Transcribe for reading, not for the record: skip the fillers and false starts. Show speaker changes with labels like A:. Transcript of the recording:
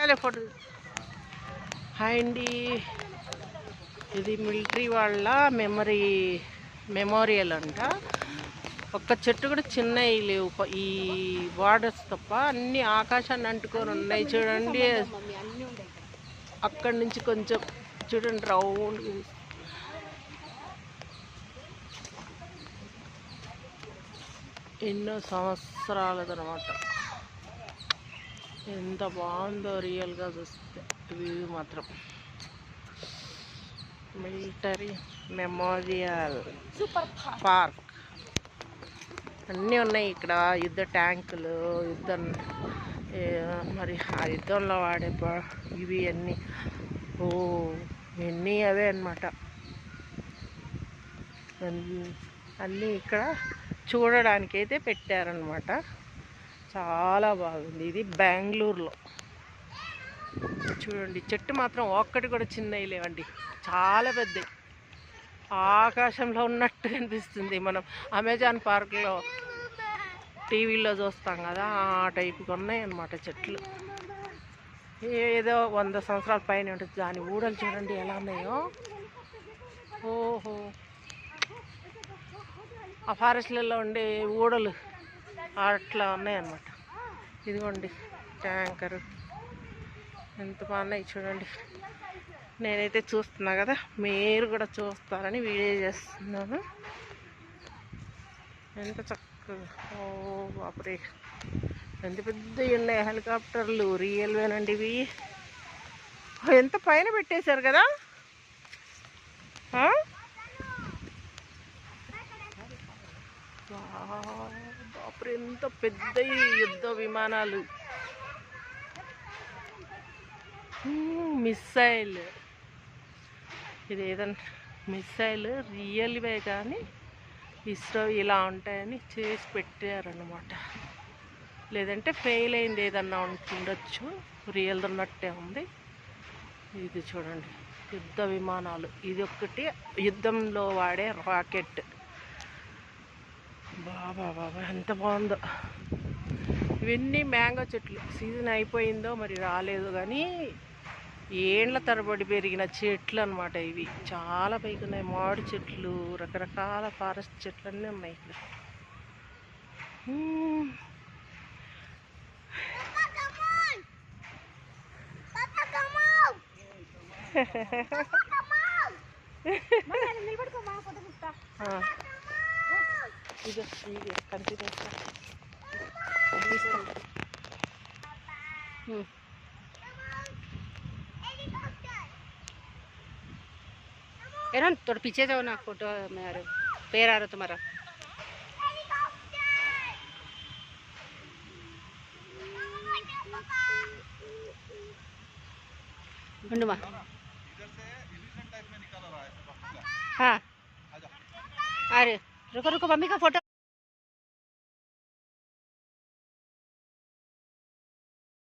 A: Photo. Hi అండి, ఇది military వాళ్ళ మెమోరియల్ అంట. ఒక్క చెట్టు కూడా చిన్నవి లేవు, ఈ బార్డర్స్ తప్ప అన్ని ఆకాశాన్ని అంటుకొని ఉన్నాయి. చూడండి, అక్కడి నుంచి కొంచెం చూడండి రౌండ్. ఎన్నో సంవత్సరాలదనమాట. ఎంత బాగుందో రియల్గా చూస్తే వ్యూ మాత్రం. మిలిటరీ మెమోరియల్ పార్క్ అన్నీ ఉన్నాయి ఇక్కడ. యుద్ధ ట్యాంకులు, మరి ఆ యుద్ధంలో వాడే ఇవి అన్నీ. ఇవన్నీ అవే అన్నమాట. అన్నీ ఇక్కడ చూడడానికి అయితే పెట్టారనమాట. చాలా బాగుంది. ఇది బెంగళూరులో. చూడండి, చెట్టు మాత్రం ఒక్కటి కూడా చిన్నవి లేవండి, చాలా పెద్దవి. ఆకాశంలో ఉన్నట్టు కనిపిస్తుంది. మనం అమెజాన్ పార్క్లో టీవీలో చూస్తాం కదా, ఆ టైపుగా ఉన్నాయి అన్నమాట చెట్లు. ఏదో 100 సంవత్సరాల పైన ఉంటుంది. దాని ఊడలు చూడండి ఎలా ఉన్నాయో. ఓహో, ఆ ఫారెస్ట్లలో ఉండే ఊడలు అట్లా ఉన్నాయన్నమాట. ఇదిగోండి ట్యాంకరు, ఎంత బాగున్నాయి చూడండి. నేనైతే చూస్తున్నా కదా, మీరు కూడా చూస్తారని వీడియో చేస్తున్నాను. ఎంత చక్కగా, ఓ బాపురే, ఎంత పెద్దవి ఉన్నాయి హెలికాప్టర్లు. రియల్వేనండి ఇవి. ఎంత పైన పెట్టేశారు కదా. బాపురే, ఎంత పెద్ద యుద్ధ విమానాలు. మిస్సైల్, ఇది ఏదన్నా మిస్సైల్ రియల్వే కానీ ఇస్రో ఇలా ఉంటాయని చేసి పెట్టారన్నమాట. లేదంటే ఫెయిల్ అయింది ఏదన్నా ఉండొచ్చు, రియల్ ఉన్నట్టే ఉంది. ఇది చూడండి, యుద్ధ విమానాలు. ఇది ఒకటి యుద్ధంలో వాడే రాకెట్. బాబా ఎంత బాగుందో. ఇవన్నీ మ్యాంగో చెట్లు. సీజన్ అయిపోయిందో మరి రాలేదు కానీ ఏండ్ల తరబడి పెరిగిన చెట్లు అనమాట ఇవి. చాలా పైకి ఉన్నాయి. మామిడి చెట్లు, రకరకాల ఫారెస్ట్ చెట్లు అన్నీ ఉన్నాయి ఇక్కడ. ఇది కంటిన్యూ. एरन थोड़ा पीछे जाओ ना, फोटो में आ रहे पैर आ रहा तुम्हारा. हाँ, अरे रुको रुको, मम्मी का फोटो.